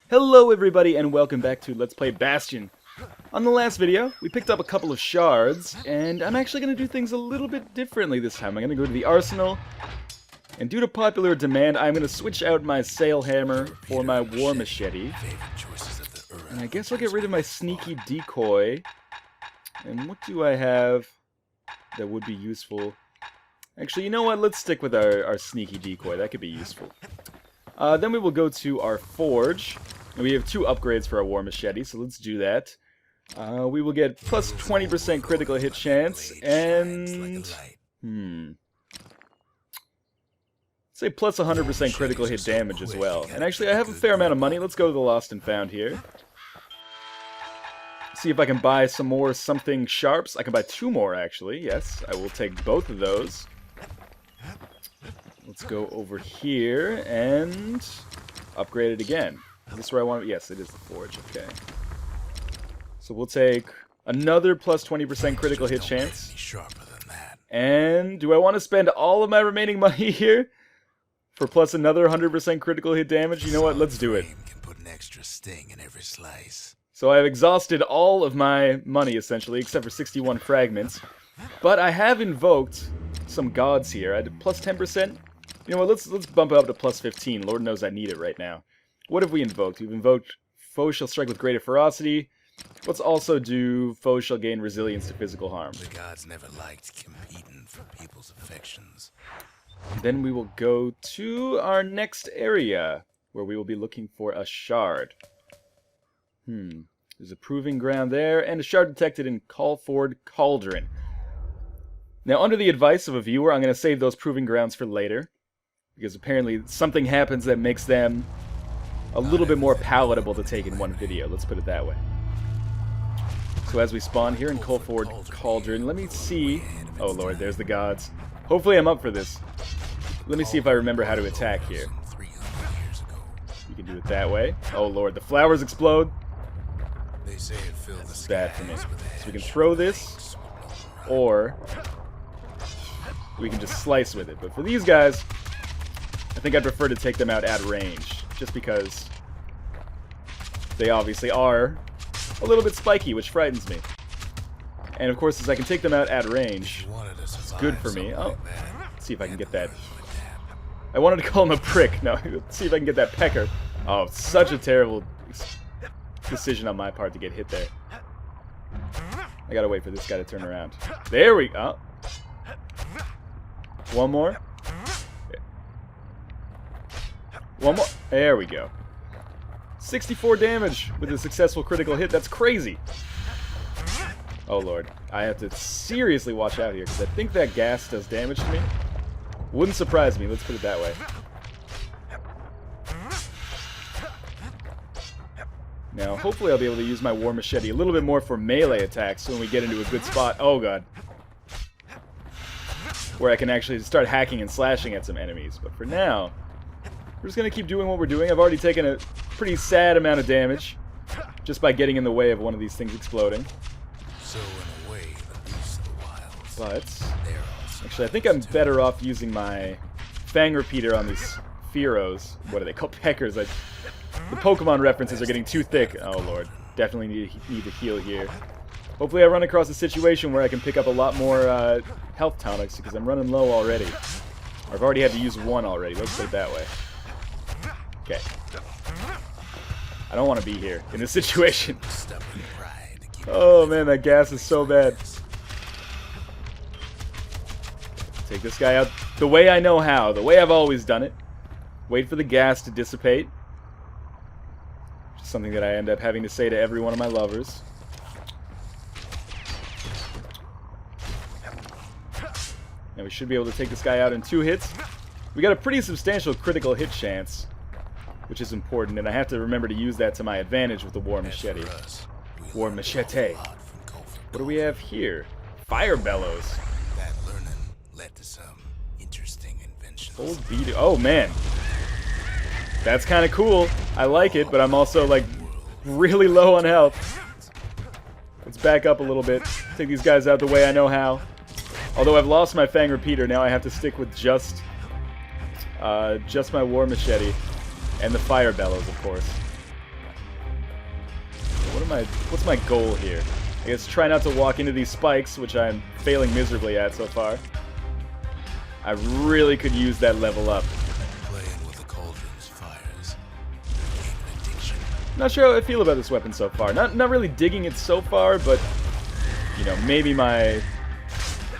Hello everybody and welcome back to Let's Play Bastion. On the last video, we picked up a couple of shards, and I'm actually going to do things a little bit differently this time. I'm going to go to the arsenal, and due to popular demand, I'm going to switch out my Cael Hammer for my War Machete. And I guess I'll get rid of my sneaky decoy. And what do I have that would be useful? Actually, you know what? Let's stick with our sneaky decoy. That could be useful. Then we will go to our forge. And we have 2 upgrades for our War Machete, so let's do that. We will get plus 20% critical hit chance, and... say plus 100% critical hit damage as well. And actually, I have a fair amount of money. Let's go to the Lost and Found here. See if I can buy some more something sharps. I can buy 2 more, actually. Yes, I will take both of those. Let's go over here and upgrade it again. Is this where I want it? Yes, it is the forge. Okay. So we'll take another plus 20% critical hit chance. And do I want to spend all of my remaining money here for plus another 100% critical hit damage? You know what? Let's do it. So I've exhausted all of my money, essentially, except for 61 fragments. But I have invoked some gods here. I did plus 10%. You know what? Let's bump it up to plus 15. Lord knows I need it right now. What have we invoked? We've invoked foes shall strike with greater ferocity. Let's also do foes shall gain resilience to physical harm. The gods never liked competing for people's affections. Then we will go to our next area, where we will be looking for a shard. There's a proving ground there, and a shard detected in Cael Cauldron. Now, under the advice of a viewer, I'm going to save those proving grounds for later, because apparently something happens that makes them a little bit more palatable to take in one video, let's put it that way. So as we spawn here in Cael Cauldron, let me see... Oh lord, there's the gods. Hopefully I'm up for this. Let me see if I remember how to attack here. You can do it that way. Oh lord, the flowers explode. That's bad for me. So we can throw this, or we can just slice with it. But for these guys, I think I'd prefer to take them out at range, just because they obviously are a little bit spiky, which frightens me. And of course, as I can take them out at range, it's good for me. Oh, let's see if I can get that. I wanted to call him a prick. No, let's see if I can get that pecker. Oh, such a terrible decision on my part to get hit there. I gotta wait for this guy to turn around. There we go. One more. One more. There we go. 64 damage with a successful critical hit. That's crazy. Oh lord. I have to seriously watch out here, because I think that gas does damage to me. Wouldn't surprise me. Let's put it that way. Now, hopefully I'll be able to use my War Machete a little bit more for melee attacks when we get into a good spot. Oh god. Where I can actually start hacking and slashing at some enemies. But for now, we're just going to keep doing what we're doing. I've already taken a pretty sad amount of damage just by getting in the way of one of these things exploding. So in a way, the beasts of the wilds. But actually, I think I'm better off using my Fang Repeater on these Fearos. What are they called? Peckers. The Pokemon references are getting too thick. Oh lord, definitely need to heal here. Hopefully I run across a situation where I can pick up a lot more health tonics, because I'm running low already. Or I've already had to use 1 already. Let's put it that way. Okay. I don't want to be here in this situation. Oh man, that gas is so bad. Take this guy out the way I know how, the way I've always done it. Wait for the gas to dissipate. Just something that I end up having to say to every one of my lovers. And we should be able to take this guy out in 2 hits. We got a pretty substantial critical hit chance, which is important, and I have to remember to use that to my advantage with the War Machete. War Machete. What do we have here? Fire Bellows. That learning led to some interesting inventions. Old beat. Oh man, that's kind of cool. I like it, but I'm also like really low on health. Let's back up a little bit. Take these guys out the way I know how. Although I've lost my Fang Repeater, now I have to stick with just my War Machete. And the Fire Bellows, of course. What's my goal here? I guess try not to walk into these spikes, which I'm failing miserably at so far. I really could use that level up. Playing with the cauldron's fires. An addiction. Not sure how I feel about this weapon so far. Not really digging it so far, but you know, maybe my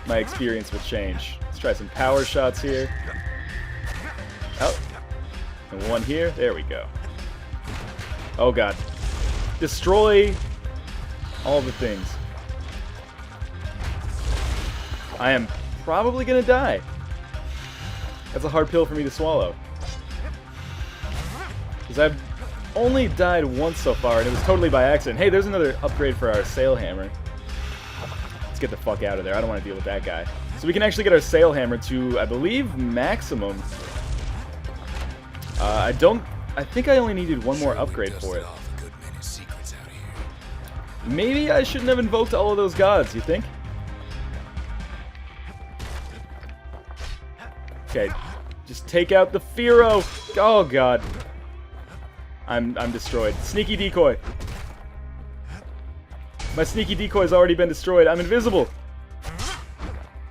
experience will change. Let's try some power shots here. Oh. And one here. There we go. Oh god. Destroy all the things. I am probably gonna die. That's a hard pill for me to swallow. Because I've only died once so far, and it was totally by accident. Hey, there's another upgrade for our Cael Hammer. Let's get the fuck out of there. I don't want to deal with that guy. So we can actually get our Cael Hammer to, I believe, maximum. I think I only needed one more upgrade for it. Maybe I shouldn't have invoked all of those gods, you think? Okay, just take out the Firo. Oh god. I'm destroyed. Sneaky decoy. My sneaky decoy's already been destroyed. I'm invisible.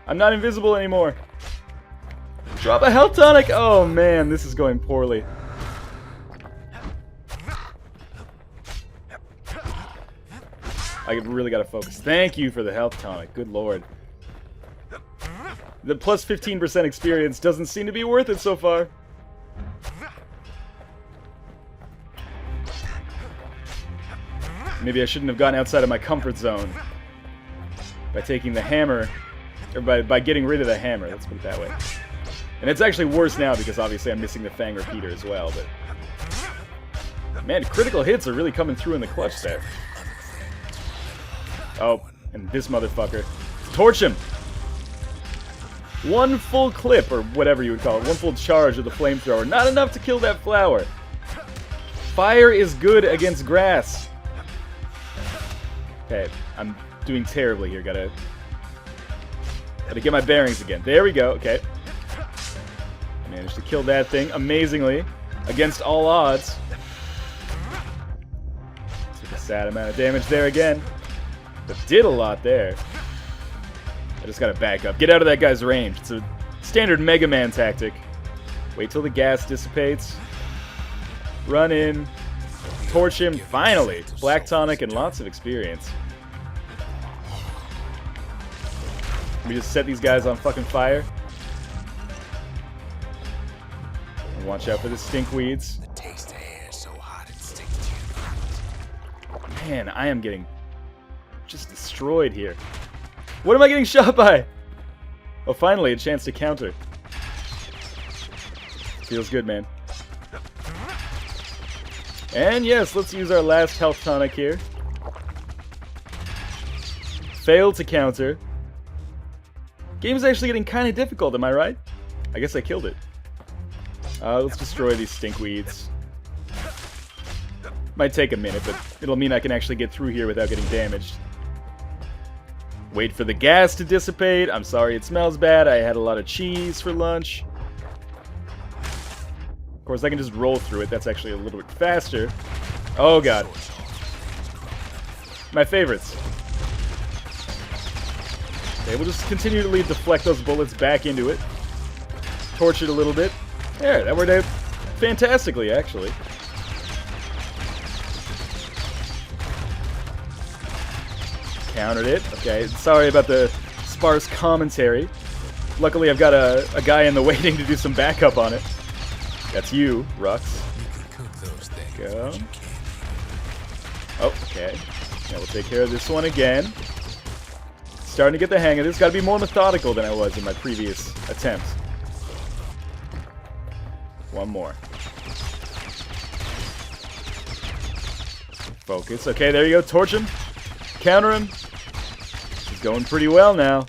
I'm not invisible anymore. Drop a health tonic. Oh man, this is going poorly. I really gotta focus. Thank you for the health tonic. Good lord. The plus 15% experience doesn't seem to be worth it so far. Maybe I shouldn't have gotten outside of my comfort zone by taking the hammer, or by getting rid of the hammer, let's put it that way. And it's actually worse now because obviously I'm missing the Fang repeater as well, but man, critical hits are really coming through in the clutch there. Oh, and this motherfucker. Torch him! One full clip, or whatever you would call it, one full charge of the flamethrower. Not enough to kill that flower. Fire is good against grass. Okay, I'm doing terribly here. Gotta get my bearings again. There we go, okay. Managed to kill that thing amazingly, against all odds. Took a sad amount of damage there again. But did a lot there. I just gotta back up. Get out of that guy's range. It's a standard Mega Man tactic. Wait till the gas dissipates. Run in. Torch him. Finally! Black tonic and lots of experience. We just set these guys on fucking fire. And watch out for the stinkweeds. The taste of air so hot it sticks to your mouth. Man, I am getting just destroyed here. What am I getting shot by? Oh, finally, a chance to counter. Feels good, man. And yes, let's use our last health tonic here. Failed to counter. Game's actually getting kind of difficult, am I right? I guess I killed it. Let's destroy these stinkweeds. Might take a minute, but it'll mean I can actually get through here without getting damaged. Wait for the gas to dissipate. I'm sorry it smells bad. I had a lot of cheese for lunch. Of course, I can just roll through it. That's actually a little bit faster. Oh, God. My favorites. Okay, we'll just continue to deflect those bullets back into it. Torch it a little bit. There, that worked out fantastically, actually. Countered it. Okay, sorry about the sparse commentary. Luckily, I've got a guy in the waiting to do some backup on it. That's you, Rux. You can cook those things. Go. Oh, okay. Now we'll take care of this one again. Starting to get the hang of this. Got to be more methodical than I was in my previous attempts. One more. Focus. Okay, there you go. Torch him. Counter him. He's going pretty well now.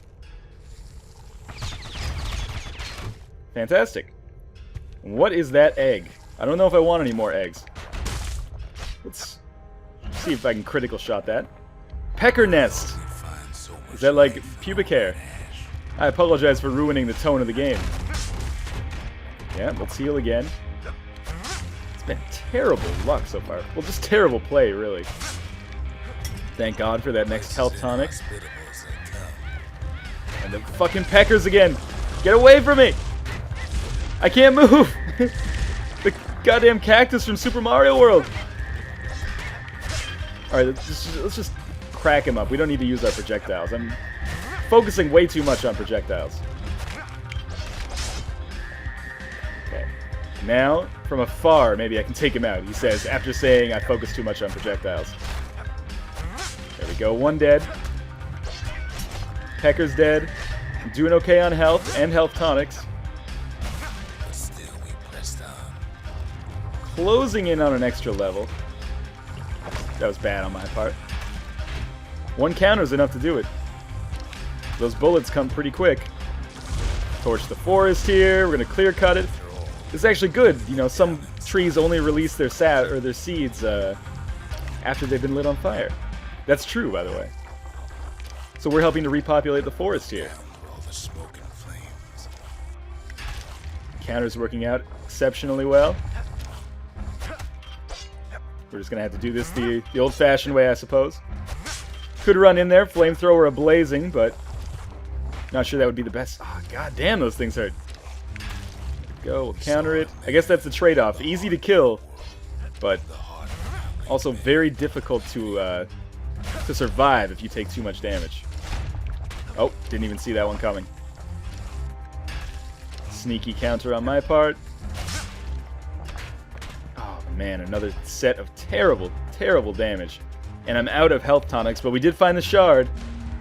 Fantastic. What is that egg? I don't know if I want any more eggs. Let's see if I can critical shot that. Pecker nest. Is that like pubic hair? I apologize for ruining the tone of the game. Yeah, let's heal again. It's been terrible luck so far. Well, just terrible play, really. Thank God for that next health tonic. Hospitable as they come. And the fucking peckers again. Get away from me! I can't move! The goddamn cactus from Super Mario World! Alright, let's just crack him up. We don't need to use our projectiles. I'm focusing way too much on projectiles. Okay. Now, from afar, maybe I can take him out, he says, after saying I focus too much on projectiles. There we go, one dead. Pecker's dead. I'm doing okay on health and health tonics. But still we pressed on. Closing in on an extra level. That was bad on my part. One counter is enough to do it. Those bullets come pretty quick. Torch the forest here. We're gonna clear cut it. It's actually good. You know, some trees only release their their seeds after they've been lit on fire. That's true, by the way. So we're helping to repopulate the forest here. All the smoke and flames. Counter's working out exceptionally well. We're just gonna have to do this the old-fashioned way, I suppose. Could run in there, flamethrower ablazing, but not sure that would be the best. Oh, god damn, those things hurt. Go, we'll counter it. I guess that's the trade-off. Easy to kill, but also very difficult to survive if you take too much damage. Oh, didn't even see that one coming. Sneaky counter on my part. Oh man, another set of terrible, terrible damage. And I'm out of health tonics, but we did find the shard,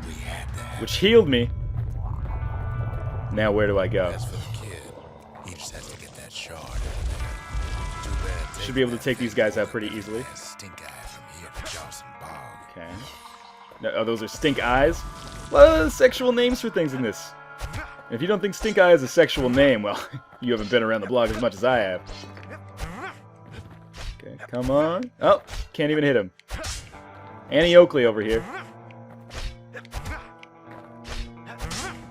We had to have. which healed me. Now where do I go? As for the kid, he just has to get that shard out of there. Too bad. Should be able to take these guys out pretty easily. Stink eye from here to Johnson Bog. Okay. No, oh, those are stink eyes? Well, sexual names for things in this. And if you don't think stink eye is a sexual name, well, you haven't been around the block as much as I have. Okay, come on. Oh, can't even hit him. Annie Oakley over here.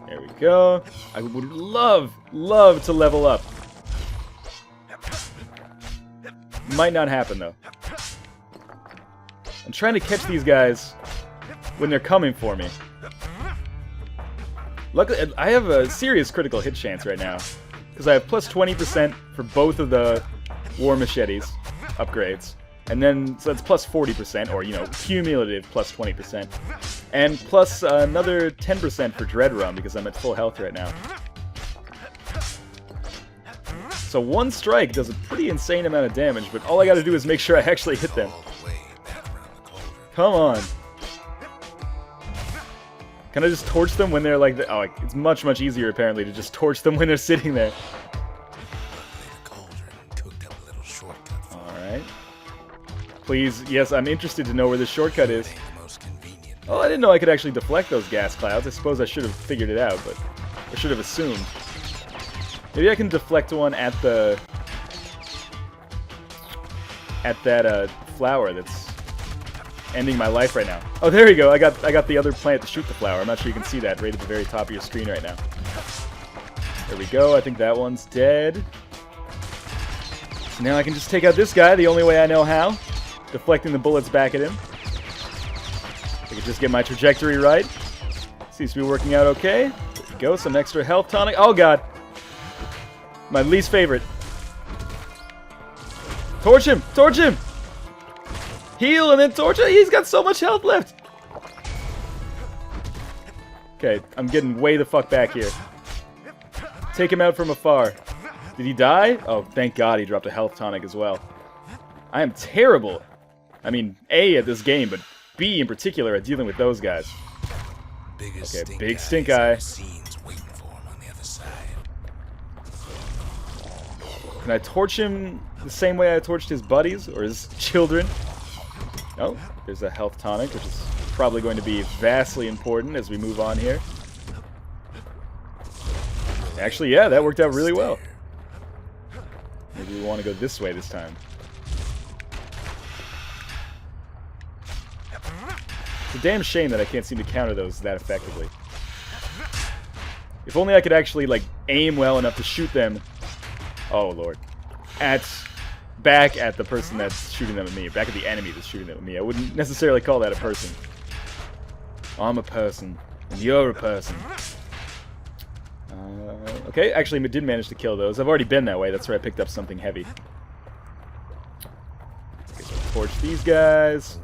There we go. I would love to level up. Might not happen, though. I'm trying to catch these guys when they're coming for me. Luckily, I have a serious critical hit chance right now, because I have plus 20% for both of the War Machetes upgrades. And then, so that's plus 40%, or, you know, cumulative plus 20%. And plus another 10% for Dread Rum, because I'm at full health right now. So one strike does a pretty insane amount of damage, but all I gotta do is make sure I actually hit them. All the way back around the cauldron. Come on. Can I just torch them when they're like... Oh, it's much, much easier, apparently, to just torch them when they're sitting there. The cauldron cooked up a little shortcut for Alright. Please, yes, I'm interested to know where this shortcut is. the most convenient. Oh, I didn't know I could actually deflect those gas clouds. I suppose I should have figured it out, but I should have assumed. Maybe I can deflect one at the... at that flower that's ending my life right now. Oh, there you go. I got the other plant to shoot the flower. I'm not sure you can see that right at the very top of your screen right now. There we go. I think that one's dead. So now I can just take out this guy the only way I know how. Deflecting the bullets back at him. I can just get my trajectory right. Seems to be working out okay. There we go. Some extra health tonic. Oh, God. My least favorite. Torch him! Torch him! Heal and then torch him! He's got so much health left! Okay, I'm getting way the fuck back here. Take him out from afar. Did he die? Oh, thank God he dropped a health tonic as well. I am terrible. I mean, A, at this game, but B, in particular, at dealing with those guys. Biggest Okay, stink big eye stink he's eye. ever seen's waiting for him on the other side. Can I torch him the same way I torched his buddies or his children? Oh, there's a health tonic, which is probably going to be vastly important as we move on here. Actually, yeah, that worked out really well. Maybe we want to go this way this time. It's a damn shame that I can't seem to counter those that effectively. If only I could actually, like, aim well enough to shoot them. Oh, Lord. Back at the person that's shooting them at me. Back at the enemy that's shooting them at me. I wouldn't necessarily call that a person. I'm a person, and you're a person. Okay, actually I did manage to kill those. I've already been that way, that's where I picked up something heavy. Okay, so torch these guys,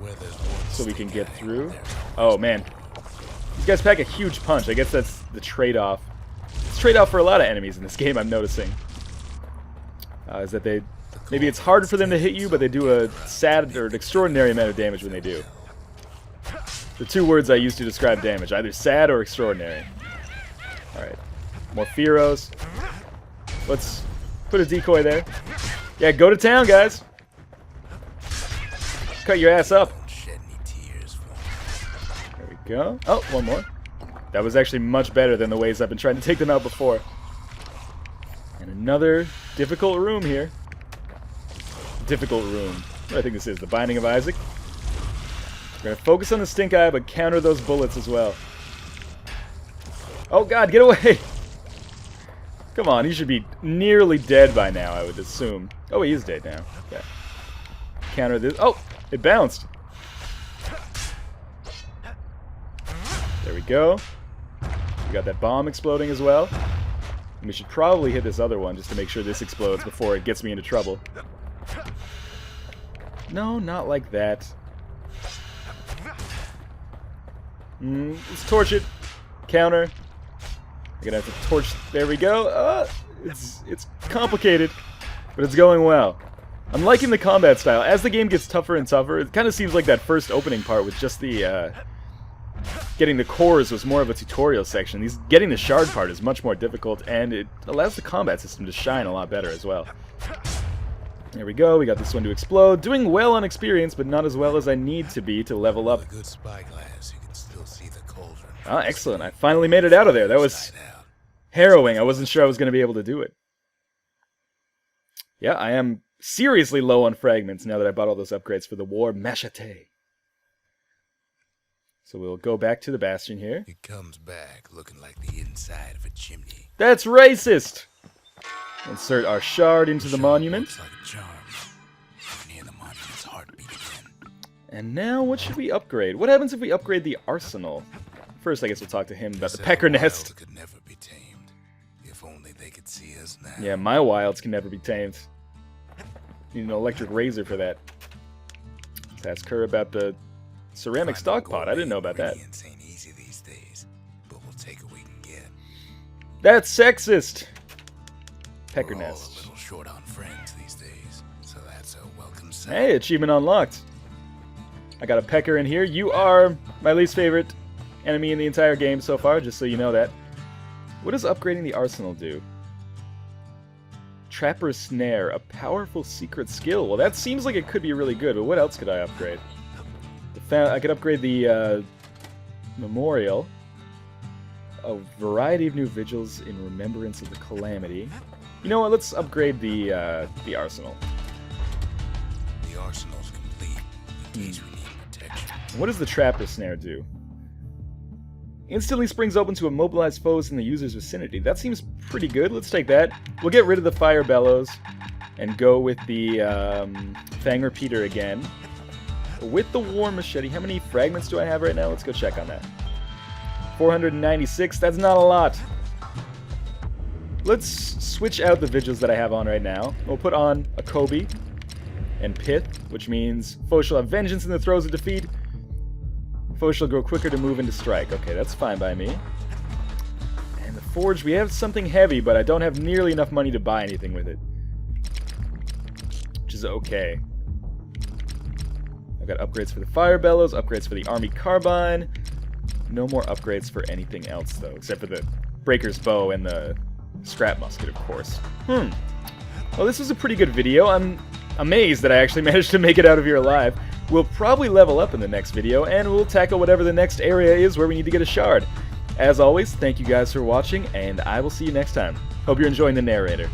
so we can get through. Oh man, these guys pack a huge punch. I guess that's the trade-off. It's trade-off for a lot of enemies in this game, I'm noticing. Is that maybe it's hard for them to hit you, but they do a sad or an extraordinary amount of damage when they do. The two words I use to describe damage, either sad or extraordinary. Alright. More Fearos. Let's put a decoy there. Yeah, go to town, guys. Cut your ass up. There we go. Oh, one more. That was actually much better than the ways I've been trying to take them out before. And another difficult room here. Difficult room. What do I think this is? The Binding of Isaac? We're going to focus on the stink eye, but counter those bullets as well. Oh god, get away! Come on, he should be nearly dead by now, I would assume. Oh, he is dead now. Okay. Counter this. Oh! It bounced! There we go. We got that bomb exploding as well. And we should probably hit this other one just to make sure this explodes before it gets me into trouble. No, not like that. Let's torch it. Counter. I'm gonna have to torch. There we go. It's complicated, but it's going well. I'm liking the combat style. As the game gets tougher and tougher, it kind of seems like that first opening part with just the getting the cores was more of a tutorial section. Getting the shard part is much more difficult, and it allows the combat system to shine a lot better as well. There we go. We got this one to explode. Doing well on experience, but not as well as I need to be to level up. Good spyglass, you can still see the cauldron. Ah, excellent. I finally made it out of there. That was harrowing. I wasn't sure I was going to be able to do it. Yeah, I am seriously low on fragments now that I bought all those upgrades for the war machete. So we'll go back to the Bastion here. It comes back looking like the inside of a chimney. That's racist! Insert our shard into the monument. Looks like a charm. Near the monument's heartbeat again. And now, what should we upgrade? What happens if we upgrade the arsenal? First, I guess we'll talk to him about the pecker nest. Could never be tamed. If only they could see us now. Yeah, my wilds can never be tamed. Need an electric razor for that. Let's ask her about the ceramic stock pot. I didn't know about that. Ain't easy these days, but we'll take what we can get. That's sexist. Pecker We're all nest. a little short on friends these days, so that's a welcome sight. Hey, achievement unlocked. I got a pecker in here. You are my least favorite enemy in the entire game so far, just so you know that. What does upgrading the arsenal do? Trapper's Snare, a powerful secret skill. Well, that seems like it could be really good, but what else could I upgrade? I could upgrade the Memorial. A variety of new vigils in remembrance of the calamity. You know what? Let's upgrade the arsenal. The arsenal's complete in case we need protection. What does the Trapper Snare do? Instantly springs open to immobilize foes in the user's vicinity. That seems pretty good. Let's take that. We'll get rid of the Fire Bellows and go with the Fang Repeater again. With the War Machete, how many fragments do I have right now? Let's go check on that. 496. That's not a lot. Let's switch out the vigils that I have on right now. We'll put on a Kobe and Pith, which means foes shall have vengeance in the throes of defeat. Foes shall grow quicker to move and to strike. Okay, that's fine by me. And the Forge, we have something heavy, but I don't have nearly enough money to buy anything with it. Which is okay. I've got upgrades for the Fire Bellows, upgrades for the Army Carbine. No more upgrades for anything else, though, except for the Breaker's Bow and the Scrap Musket, of course. Well, this was a pretty good video. I'm amazed that I actually managed to make it out of here alive. We'll probably level up in the next video, and we'll tackle whatever the next area is where we need to get a shard. As always, thank you guys for watching, and I will see you next time. Hope you're enjoying the narrator.